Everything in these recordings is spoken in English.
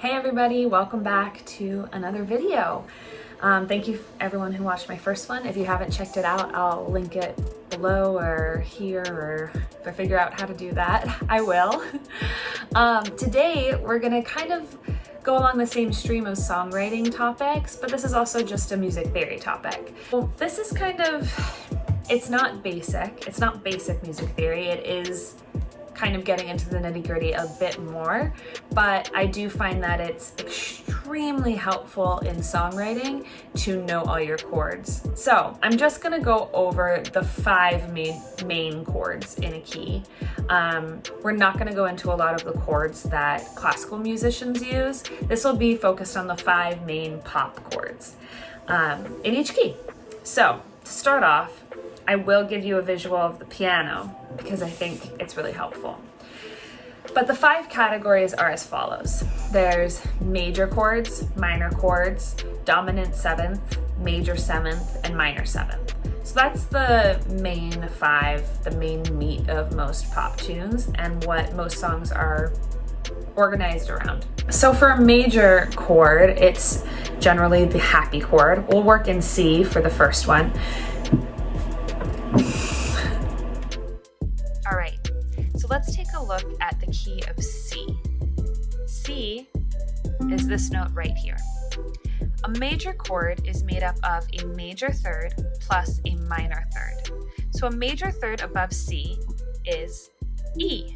Hey everybody, welcome back to another video. Thank you everyone who watched my first one. If you haven't checked it out, I'll link it below or here, or if I figure out how to do that, I will. Today we're gonna kind of go along the same stream of songwriting topics, but this is also just a music theory topic. Well, this is kind of, it's not basic music theory, it is kind of getting into the nitty-gritty a bit more, but I do find that it's extremely helpful in songwriting to know all your chords. So I'm just gonna go over the 5 main chords in a key. We're not gonna go into a lot of the chords that classical musicians use. This will be focused on the 5 main pop chords in each key. So to start off, I will give you a visual of the piano because I think it's really helpful. But the 5 categories are as follows. There's major chords, minor chords, dominant 7th, major 7th, and minor 7th. So that's the main 5, the main meat of most pop tunes and what most songs are organized around. So for a major chord, it's generally the happy chord. We'll work in C for the first one. All right, so let's take a look at the key of C. C is this note right here. A major chord is made up of a major third plus a minor third. So a major third above C is E,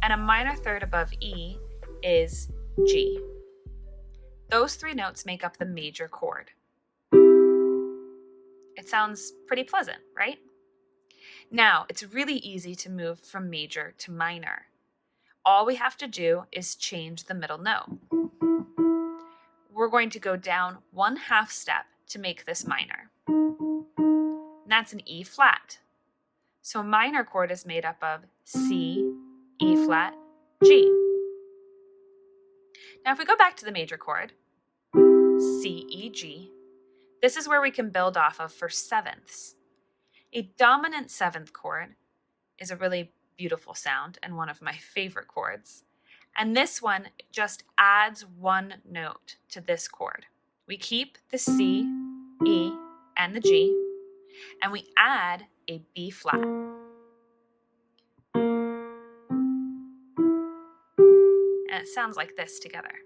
and a minor third above E is G. Those 3 notes make up the major chord. It sounds pretty pleasant, right? Now, it's really easy to move from major to minor. All we have to do is change the middle note. We're going to go down 1/2 step to make this minor. And that's an E flat. So a minor chord is made up of C, E flat, G. Now if we go back to the major chord, C, E, G, this is where we can build off of for 7ths. A dominant 7th chord is a really beautiful sound and one of my favorite chords. And this one just adds 1 note to this chord. We keep the C, E, and the G, and we add a B flat. And it sounds like this together.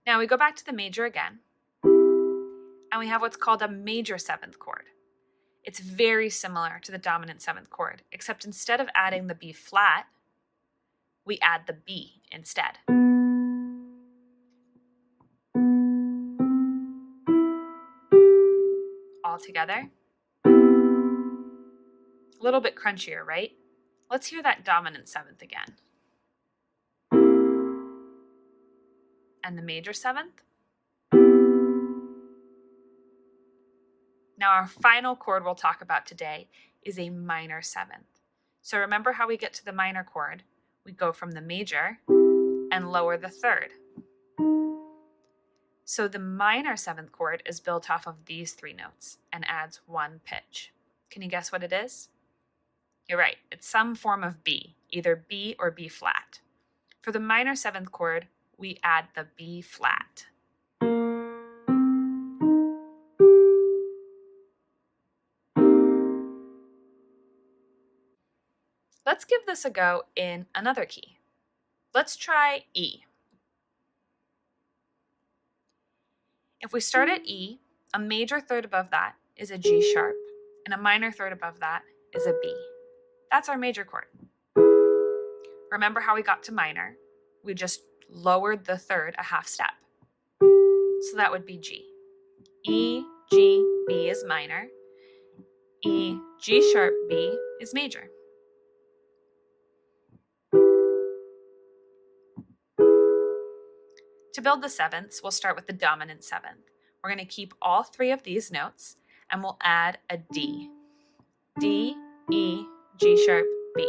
Now we go back to the major again, and we have what's called a major 7th chord. It's very similar to the dominant 7th chord, except instead of adding the B flat, we add the B instead. All together. A little bit crunchier, right? Let's hear that dominant 7th again. And the major 7th. Now our final chord we'll talk about today is a minor 7th. So remember how we get to the minor chord? We go from the major and lower the 3rd. So the minor 7th chord is built off of these 3 notes and adds 1 pitch. Can you guess what it is? You're right, it's some form of B, either B or B flat. For the minor 7th chord, we add the B flat. Let's give this a go in another key. Let's try E. If we start at E, a major third above that is a G sharp, and a minor third above that is a B. That's our major chord. Remember how we got to minor? We just lowered the 3rd a 1/2 step. So that would be G. E, G, B is minor. E, G sharp, B is major. To build the 7ths, we'll start with the dominant 7th. We're going to keep all 3 of these notes and we'll add a D. D, E, G sharp, B.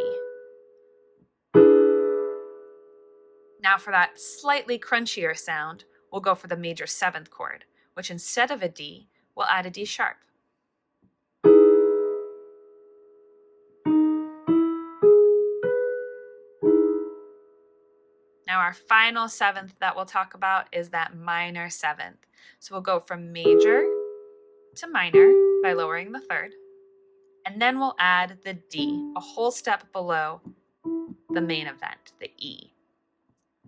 Now for that slightly crunchier sound, we'll go for the major 7th chord, which instead of a D, we'll add a D sharp. Now our final seventh that we'll talk about is that minor seventh. So we'll go from major to minor by lowering the third, and then we'll add the D, a whole step below the main event, the E.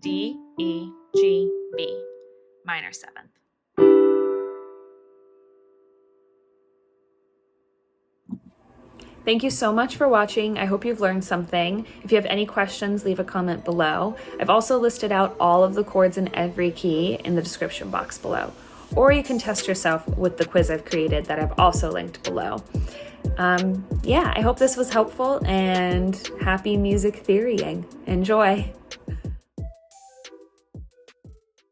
D, E, G, B, minor seventh. Thank you so much for watching. I hope you've learned something. If you have any questions, leave a comment below. I've also listed out all of the chords in every key in the description box below. Or you can test yourself with the quiz I've created that I've also linked below. Yeah, I hope this was helpful, and happy music theorying. Enjoy.